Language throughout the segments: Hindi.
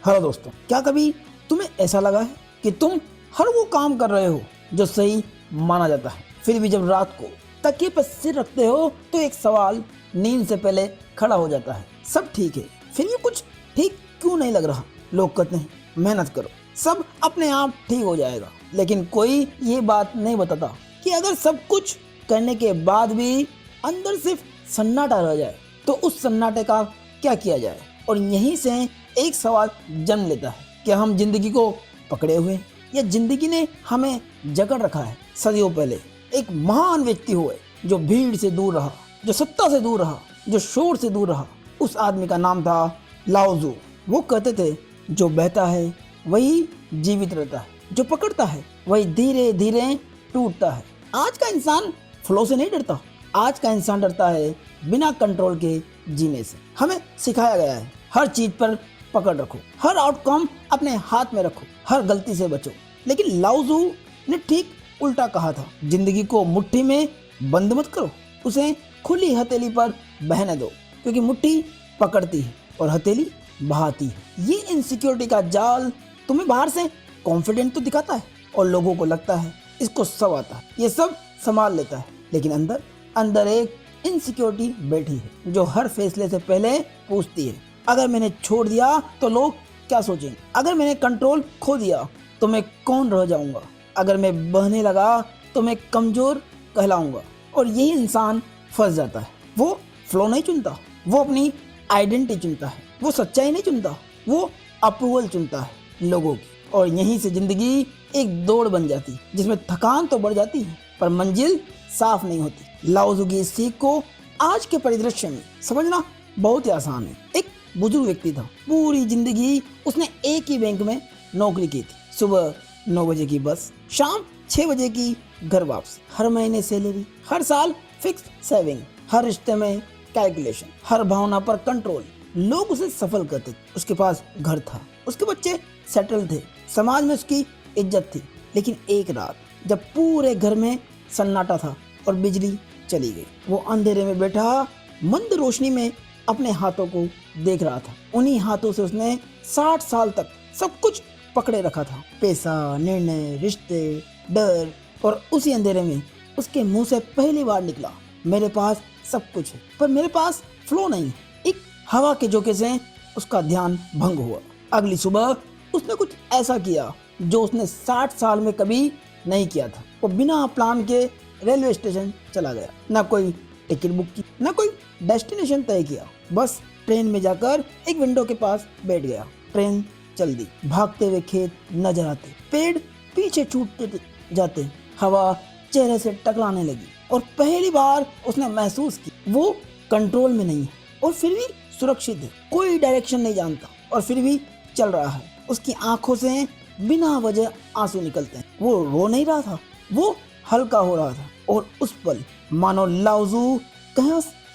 हेलो दोस्तों, क्या कभी तुम्हें ऐसा लगा है कि तुम हर वो काम कर रहे हो जो सही माना जाता है, फिर भी जब रात को तकिए पर सिर रखते हो तो एक सवाल नींद से पहले खड़ा हो जाता है। सब ठीक है, फिर भी कुछ ठीक क्यों नहीं लग रहा? लोग कहते हैं मेहनत करो, सब अपने आप ठीक हो जाएगा, लेकिन कोई ये बात नहीं बताता कि अगर सब कुछ करने के बाद भी अंदर सिर्फ सन्नाटा रह जाए तो उस सन्नाटे का क्या किया जाए। और यहीं से एक सवाल जन्म लेता है, क्या हम जिंदगी को पकड़े हुए हैं या जिंदगी ने हमें जकड़ रखा है? सदियों पहले एक महान व्यक्ति हुए जो भीड़ से दूर रहा, जो सत्ता से दूर रहा, जो शोर से दूर रहा। उस आदमी का नाम था लाओ ज़ू। वो कहते थे जो बहता है वही जीवित रहता है, जो पकड़ता है वही धीरे धीरे टूटता है। आज का इंसान फ्लो से नहीं डरता, आज का इंसान डरता है बिना कंट्रोल के जीने से। हमें सिखाया गया है हर चीज पर पकड़ रखो, हर आउटकम अपने हाथ में रखो, हर गलती से बचो। लेकिन लाओ ज़ू ने ठीक उल्टा कहा था, जिंदगी को मुट्ठी में बंद मत करो, उसे खुली हथेली पर बहने दो, क्योंकि मुट्ठी पकड़ती है और हथेली बहाती है। ये इनसिक्योरिटी का जाल तुम्हें बाहर से कॉन्फिडेंट तो दिखाता है और लोगों को लगता है इसको सब आता है, ये सब संभाल लेता है, लेकिन अंदर अंदर एक इनसिक्योरिटी बैठी है जो हर फैसले से पहले पूछती है, अगर मैंने छोड़ दिया तो लोग क्या सोचेंगे? अगर मैंने कंट्रोल खो दिया तो मैं कौन रह जाऊंगा? अगर मैं बहने लगा तो मैं कमजोर कहलाऊंगा। और यही इंसान फंस जाता है। वो फ्लो नहीं चुनता, वो अपनी आइडेंटिटी चुनता है, वो सच्चाई नहीं चुनता, वो अप्रूवल चुनता है लोगों की। और यहीं से जिंदगी एक दौड़ बन जाती है जिसमें थकान तो बढ़ जाती है पर मंजिल साफ नहीं होती। लाओ ज़ू की इस सीख को आज के परिदृश्य में समझना बहुत ही आसान है। एक बुजुर्ग व्यक्ति था, पूरी जिंदगी उसने एक ही बैंक में नौकरी की थी। सुबह 9 बजे की बस, शाम 6 बजे की घर वापसी, हर महीने सैलरी, हर साल फिक्स सेविंग, हर रिश्ते में कैलकुलेशन, हर भावना पर कंट्रोल। लोग उसे सफल करते थे, उसके पास घर था, उसके बच्चे सेटल थे, समाज में उसकी इज्जत थी। लेकिन एक रात जब पूरे घर में सन्नाटा था और बिजली चली गई, वो अंधेरे में बैठा मंद रोशनी में अपने हाथों को देख रहा था। उन्हीं हाथों से उसने 60 साल तक सब कुछ पकड़े रखा था, पैसा, निर्णय, रिश्ते, डर। और उसी अंधेरे में उसके मुंह से पहली बार निकला, मेरे पास सब कुछ है पर मेरे पास फ्लो नहीं है। एक हवा के झोंके से उसका ध्यान भंग हुआ। अगली सुबह उसने कुछ ऐसा किया जो उसने 60 साल में कभी नहीं किया था। वो बिना प्लान के रेलवे स्टेशन चला गया, ना कोई टिकट बुक की, ना कोई डेस्टिनेशन तय किया, बस ट्रेन में जाकर एक विंडो के पास बैठ गया। ट्रेन चल दी, भागते हुए खेत नजर आते, पेड़ पीछे छूटते जाते, हवा चेहरे से टकराने लगी। और पहली बार उसने महसूस की वो कंट्रोल में नहीं है और फिर भी सुरक्षित है। कोई डायरेक्शन नहीं जानता और फिर भी चल रहा है। उसकी आंखों से बिना वजह आंसू निकलते हैं। वो रो नहीं रहा था, वो हल्का हो रहा था। और उस पल मानो लाओ ज़ू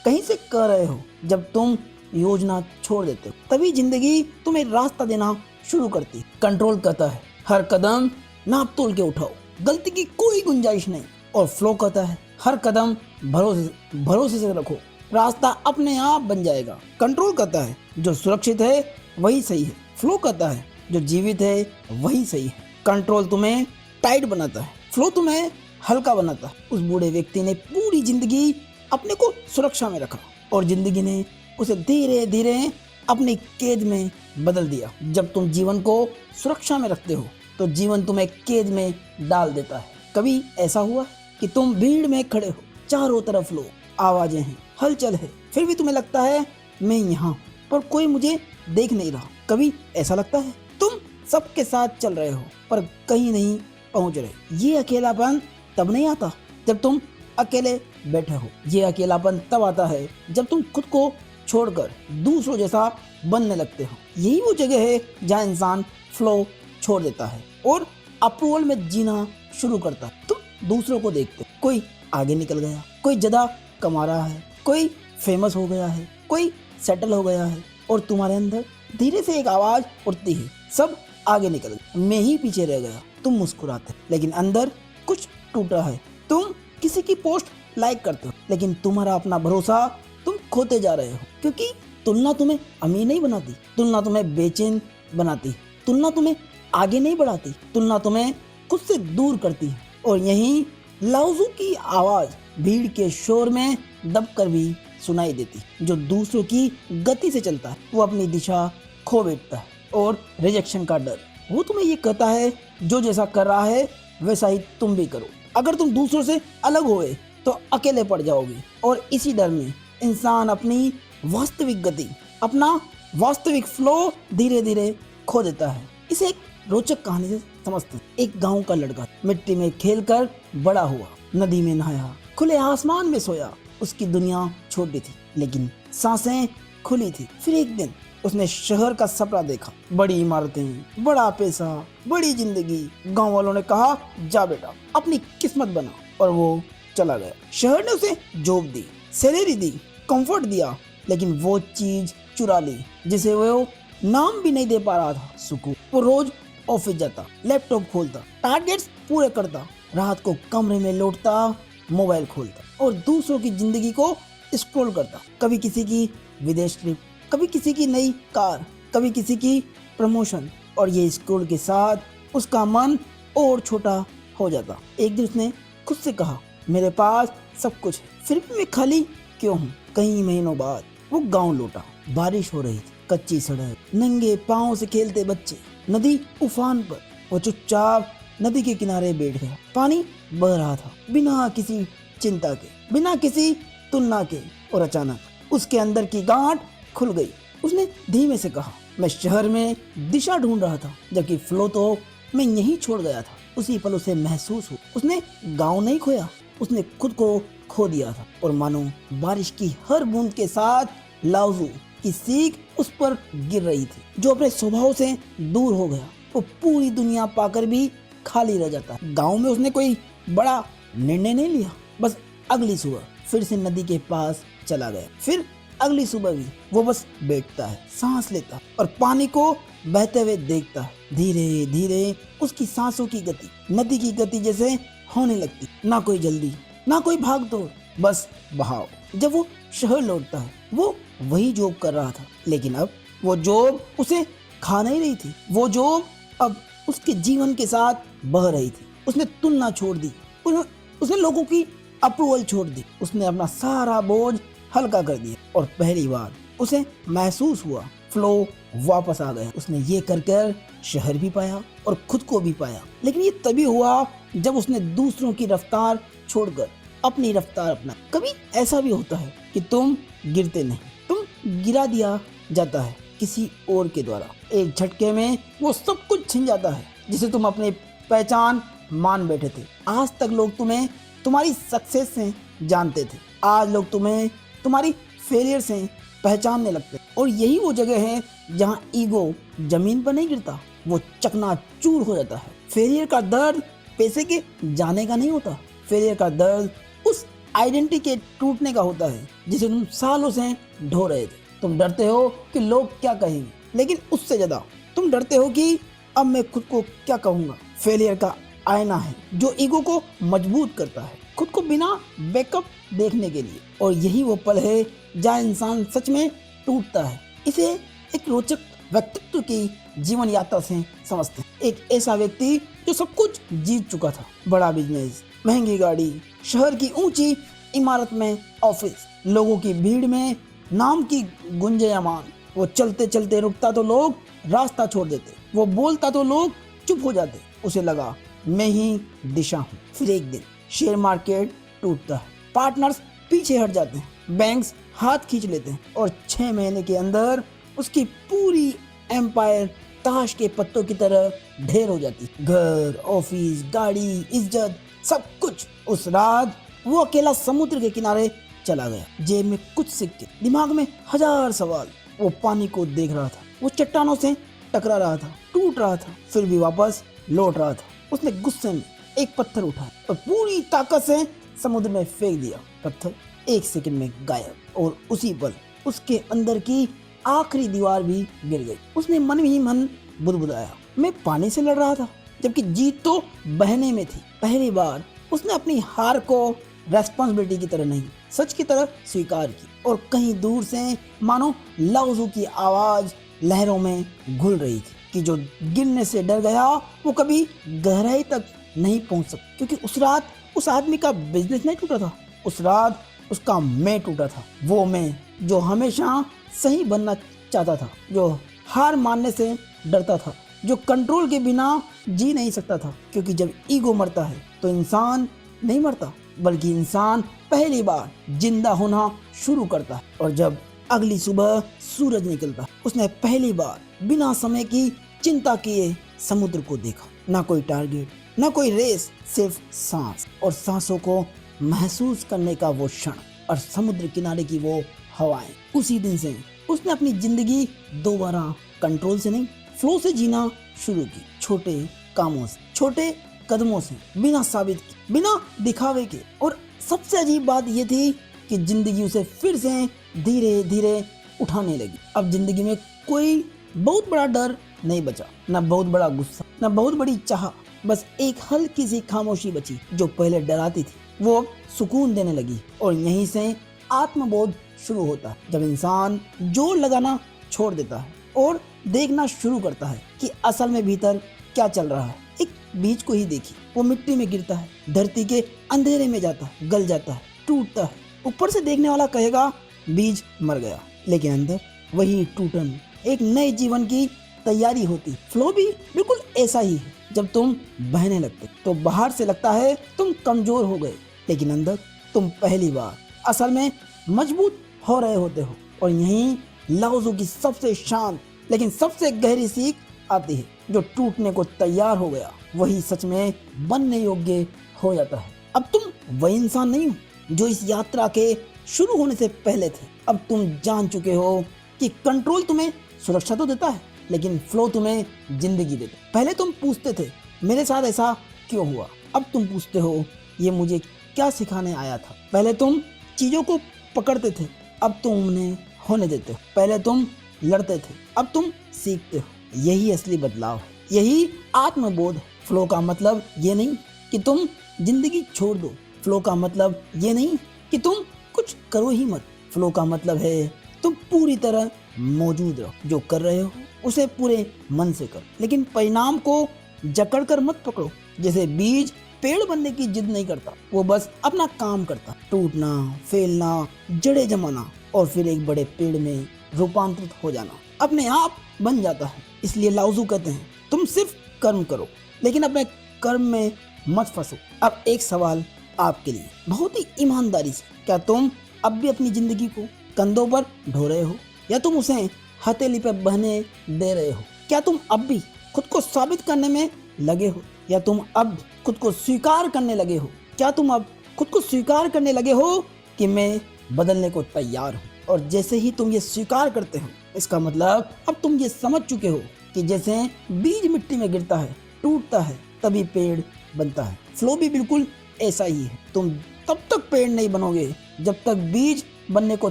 कहीं से कह रहे हो, जब तुम योजना छोड़ देते हो तभी जिंदगी तुम्हें रास्ता देना शुरू करती है। कंट्रोल कहता है हर कदम नाप तोल के उठाओ, गलती की कोई गुंजाइश नहीं। और फ्लो कहता है हर कदम भरोसे से रखो, रास्ता अपने आप बन जाएगा। कंट्रोल कहता है जो सुरक्षित है वही सही है, फ्लो कहता है जो जीवित है वही सही है। कंट्रोल तुम्हें टाइट बनाता है, फ्लो तुम्हें हल्का बनाता है। उस बूढ़े व्यक्ति ने पूरी जिंदगी अपने को सुरक्षा में रखा और जिंदगी ने उसे धीरे धीरे अपनी कैद में बदल दिया। जब तुम जीवन को सुरक्षा में रखते हो तो जीवन तुम्हें कैद में डाल देता है। कभी ऐसा हुआ कि तुम भीड़ में खड़े हो, चारों तरफ लोग, आवाजें हैं, हलचल है, फिर भी तुम्हें लगता है मैं यहाँ पर कोई मुझे देख नहीं रहा? कभी ऐसा लगता है तुम सबके साथ चल रहे हो पर कहीं नहीं पहुंच रहे? ये अकेलापन तब नहीं आता जब तुम अकेले बैठे हो, ये अकेलापन तब आता है जब तुम खुद को छोड़कर दूसरों जैसा बनने लगते हो। यही वो जगह है जहाँ इंसान फ्लो छोड़ देता है और अप्रूवल में जीना शुरू करता है। तुम दूसरों को देखते हो, कोई आगे निकल गया, कोई ज्यादा कमा रहा है, कोई फेमस हो गया है, कोई सेटल हो गया है, और तुम्हारे अंदर धीरे से एक आवाज उठती है, सब आगे निकल गए, मैं ही पीछे रह गया। तुम मुस्कुराते लेकिन अंदर कुछ टूटा है। तुम किसी की पोस्ट लाइक करते हो लेकिन तुम्हारा अपना भरोसा तुम खोते जा रहे हो, क्योंकि तुलना तुम्हें अमीर नहीं बनाती, तुलना तुम्हें बेचैन बनाती, तुलना तुम्हें आगे नहीं बढ़ाती, तुलना तुम्हें खुद से दूर करती है। और यहीं लाओजू की आवाज भीड़ के शोर में दबकर भी सुनाई देती। जो दूसरों की गति से चलता है वो अपनी दिशा खो बैठता है। और रिजेक्शन का डर, वो तुम्हें ये कहता है जो जैसा कर रहा है वैसा ही तुम भी करो। अगर तुम दूसरों से अलग होए तो अकेले पड़ जाओगे। और इसी डर में इंसान अपनी वास्तविक गति, अपना वास्तविक फ्लो धीरे धीरे खो देता है। इसे एक रोचक कहानी से समझते हैं। एक गांव का लड़का मिट्टी में खेलकर बड़ा हुआ, नदी में नहाया, खुले आसमान में सोया। उसकी दुनिया छोटी थी लेकिन सांसें खुली थी। फिर एक दिन उसने शहर का सपना देखा, बड़ी इमारतें, बड़ा पैसा, बड़ी जिंदगी। गांव वालों ने कहा जा बेटा अपनी किस्मत बना, और वो चला गया। शहर ने उसे जॉब दी, सैलरी दी, कंफर्ट दिया, लेकिन वो चीज चुरा ली जिसे वो नाम भी नहीं दे पा रहा था, सुकून। वो रोज ऑफिस जाता, लैपटॉप खोलता, टारगेट्स पूरे करता, रात को कमरे में लौटता, मोबाइल खोलता और दूसरों की जिंदगी को स्क्रॉल करता। कभी किसी की विदेश ट्रिप, कभी किसी की नई कार, कभी किसी की प्रमोशन, और ये स्क्रॉल के साथ उसका मन और छोटा हो जाता। एक दिन उसने खुद से कहा मेरे पास सब कुछ है, फिर भी मैं खाली क्यों हूँ। कई महीनों बाद वो गांव लौटा। बारिश हो रही थी, कच्ची सड़क, नंगे पाँव से खेलते बच्चे, नदी उफान पर। वो चुपचाप नदी के किनारे बैठ गया। पानी बह रहा था बिना किसी चिंता के, बिना किसी तुलना के। और अचानक उसके अंदर की गांठ खुल गई। उसने धीमे से कहा मैं शहर में दिशा ढूंढ रहा था, जबकि फ्लो तो मैं यहीं छोड़ गया था। उसी पल उसे महसूस हुआ उसने गांव नहीं खोया, उसने खुद को खो दिया था। और मानो बारिश की हर बूंद के साथ लाओजू की सीख उस पर गिर रही थी। जो अपने स्वभाव से दूर हो गया वो पूरी दुनिया पाकर भी खाली रह जाता है। गांव में उसने कोई बड़ा निर्णय नहीं लिया, बस अगली सुबह फिर से नदी के पास चला गया। फिर अगली सुबह भी वो बस बैठता है, सांस लेता है और पानी को बहते हुए देखता है। धीरे धीरे उसकी सांसों की गति नदी की गति जैसे होने लगती। ना कोई जल्दी, ना कोई भाग दौड़, बस बहाव। जब वो शहर लौटता है वो वही जॉब कर रहा था, लेकिन अब वो जॉब उसे खा नहीं रही थी। वो जॉब अब उसके जीवन के साथ बह रही थी। उसने तुलना छोड़ दी, उसने लोगों की अप्रूवल छोड़ दी, उसने अपना सारा बोझ हल्का कर दिया। और पहली बार उसे महसूस हुआ फ्लो वापस आ गया। उसने ये कर कर शहर भी पाया और खुद को भी पाया। लेकिन ये तभी हुआ जब उसने दूसरों की रफ्तार छोड़कर अपनी रफ्तार अपना। कभी ऐसा भी होता है कि तुम गिरते नहीं, तुम गिरा दिया जाता है किसी और के द्वारा। एक झटके में वो सब कुछ छिन जाता है जिसे तुम अपनी पहचान मान बैठे थे। आज तक लोग तुम्हें तुम्हारी सक्सेस से जानते थे, आज लोग तुम्हें तुम्हारी फेलियर से पहचानने लगते। और यही वो जगह है जहाँ ईगो जमीन पर नहीं गिरता, वो चकनाचूर हो जाता है। फेलियर का दर्द पैसे के जाने का नहीं होता, फेलियर का दर्द उस आइडेंटिटी के टूटने का होता है जिसे तुम सालों से ढो रहे थे। तुम डरते हो कि लोग क्या कहेंगे, लेकिन उससे ज्यादा तुम डरते हो कि अब मैं खुद को क्या कहूँगा। फेलियर का आईना है जो ईगो को मजबूत करता है, खुद को बिना बैकअप देखने के लिए। और यही वो पल है जहाँ इंसान सच में टूटता है। इसे एक रोचक व्यक्तित्व की जीवन यात्रा से समझते हैं। एक ऐसा व्यक्ति जो सब कुछ जीत चुका था, बड़ा बिजनेस, महंगी गाड़ी, शहर की ऊंची इमारत में ऑफिस, लोगों की भीड़ में नाम की गुंजयमान। वो चलते चलते रुकता तो लोग रास्ता छोड़ देते, वो बोलता तो लोग चुप हो जाते। उसे लगा मैं ही दिशा हूँ। फिर एक दिन शेयर मार्केट टूटता है, पार्टनर्स पीछे हट जाते हैं, बैंक्स हाथ खींच लेते हैं और 6 महीने के अंदर उसकी पूरी एम्पायर ताश के पत्तों की तरह ढेर हो जाती। घर, ऑफिस, गाड़ी, इज्जत, सब कुछ। उस रात वो अकेला समुद्र के किनारे चला गया, जेब में कुछ सिक्के, दिमाग में 1000 सवाल। वो पानी को देख रहा था, वो चट्टानों से टकरा रहा था, टूट रहा था, फिर भी वापस लौट रहा था। उसने गुस्से में एक पत्थर उठाया और पूरी ताकत से समुद्र में फेंक दिया। पत्थर 1 सेकंड में गायब और उसी पल उसके अंदर की आखिरी दीवार भी गिर गई। उसने मन ही मन बुदबुदाया, मैं पानी से लड़ रहा था, जबकि जीत तो बहने में थी। पहली बार उसने अपनी हार को रेस्पॉन्सिबिलिटी की तरह नहीं, सच की तरह स्वीकार की। और कहीं दूर से मानो लाओजू की आवाज लहरों में घुल रही थी कि जो गिरने से डर गया वो कभी गहराई तक नहीं पहुंच सकता, क्योंकि उस रात उस आदमी का बिजनेस नहीं टूटा था, उस रात उसका मैं टूटा था। वो मैं जो हमेशा सही बनना चाहता था, जो हार मानने से डरता था, जो कंट्रोल के बिना जी नहीं सकता था। क्योंकि जब ईगो मरता है तो इंसान नहीं मरता, बल्कि इंसान पहली बार जिंदा होना शुरू करता है। और जब अगली सुबह सूरज निकलता है, उसने पहली बार बिना समय की चिंता किए समुद्र को देखा। ना कोई टारगेट, ना कोई रेस, सिर्फ सांस, और सांसों को महसूस करने का वो क्षण, और समुद्र किनारे की वो हवाएं। उसी दिन से उसने अपनी जिंदगी दोबारा कंट्रोल से नहीं, फ्लो से जीना शुरू की। छोटे कामों से, छोटे कदमों से, बिना साबित के, बिना दिखावे के। और सबसे अजीब बात ये थी कि जिंदगी उसे फिर से धीरे धीरे उठाने लगी। अब जिंदगी में कोई बहुत बड़ा डर नहीं बचा, ना बहुत बड़ा गुस्सा, ना बहुत बड़ी चाह, बस एक हल्की सी खामोशी बची जो पहले डराती थी, वो अब सुकून देने लगी। और यहीं से आत्मबोध शुरू होता है, जब इंसान जोर लगाना छोड़ देता है और देखना शुरू करता है कि असल में भीतर क्या चल रहा है। एक बीज को ही देखिए, वो मिट्टी में गिरता है, धरती के अंधेरे में जाता है, गल जाता है, टूटता है। ऊपर से देखने वाला कहेगा बीज मर गया, लेकिन अंदर वही टूटन एक नए जीवन की तैयारी होती। फ्लो भी बिल्कुल ऐसा ही है। जब तुम बहने लगते तो बाहर से लगता है तुम कमजोर हो गए, लेकिन अंदर तुम पहली बार असल में मजबूत हो रहे होते हो। और यहीं लाओज़ू की सबसे शांत लेकिन सबसे गहरी सीख आती है। जो टूटने को तैयार हो गया वही सच में बनने योग्य हो जाता है। अब तुम वही इंसान नहीं हो जो इस यात्रा के शुरू होने से पहले थे। अब तुम जान चुके हो कि कंट्रोल तुम्हें सुरक्षा तो देता है, लेकिन फ्लो तुम्हें जिंदगी देता है। पहले तुम पूछते थे मेरे साथ ऐसा क्यों हुआ, अब तुम पूछते हो ये मुझे क्या सिखाने आया था। पहले तुम चीजों को पकड़ते थे, अब तुम उन्हें होने देते हो। पहले तुम लड़ते थे, अब तुम सीखते हो। यही असली बदलाव है, यही आत्मबोध है। फ्लो का मतलब ये नहीं कि तुम जिंदगी छोड़ दो, फ्लो का मतलब ये नहीं कि तुम कुछ करो ही मत। फ्लो का मतलब है तुम पूरी तरह मौजूद रहो, जो कर रहे हो उसे पूरे मन से करो, लेकिन परिणाम को जकड़ कर मत पकड़ो। जैसे बीज पेड़ बनने की जिद नहीं करता, वो बस अपना काम करता, टूटना, फैलना, जड़ें जमाना और फिर एक बड़े पेड़ में रूपांतरित हो जाना अपने आप बन जाता है। इसलिए लाओज़ू कहते हैं तुम सिर्फ कर्म करो, लेकिन अपने कर्म में मत फंसो। अब एक सवाल आपके लिए बहुत ही ईमानदारी से, क्या तुम अब भी अपनी जिंदगी को कंधों पर ढो रहे हो, या तुम उसे हथेली पर बहने दे रहे हो? क्या तुम अब भी खुद को साबित करने में लगे हो, या तुम अब खुद को स्वीकार करने लगे हो? क्या तुम अब खुद को स्वीकार करने लगे हो कि मैं बदलने को तैयार हूँ? और जैसे ही तुम ये स्वीकार करते हो, इसका मतलब अब तुम ये समझ चुके हो कि जैसे बीज मिट्टी में गिरता है, टूटता है, तभी पेड़ बनता है। फ्लो भी बिल्कुल ऐसा ही है। तुम तब तक पेड़ नहीं बनोगे जब तक बीज बनने को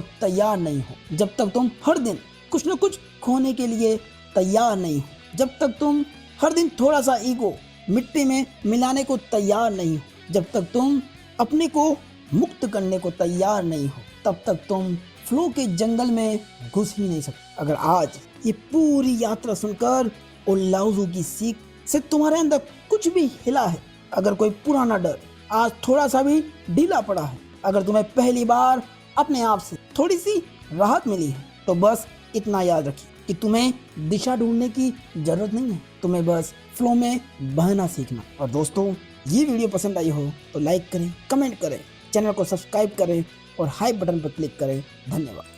तैयार नहीं हो, जब तक तुम हर दिन कुछ न कुछ खोने के लिए तैयार नहीं हो, जब तक तुम हर दिन थोड़ा सा ईगो मिट्टी में मिलाने को तैयार नहीं हो, जब तक तुम अपने को मुक्त करने को तैयार नहीं हो, तब तक तुम फ्लो के जंगल में घुस ही नहीं सकते। अगर आज ये पूरी यात्रा सुनकर और लाओज़ू की सीख से तुम्हारे अंदर कुछ भी हिला है, अगर कोई पुराना डर आज थोड़ा सा भी ढीला पड़ा है, अगर तुम्हें पहली बार अपने आप से थोड़ी सी राहत मिली है, तो बस इतना याद रखिए कि तुम्हें दिशा ढूंढने की जरूरत नहीं है, तुम्हें बस फ्लो में बहना सीखना। और दोस्तों, ये वीडियो पसंद आई हो तो लाइक करें, कमेंट करें, चैनल को सब्सक्राइब करें और हाई बटन पर क्लिक करें। धन्यवाद।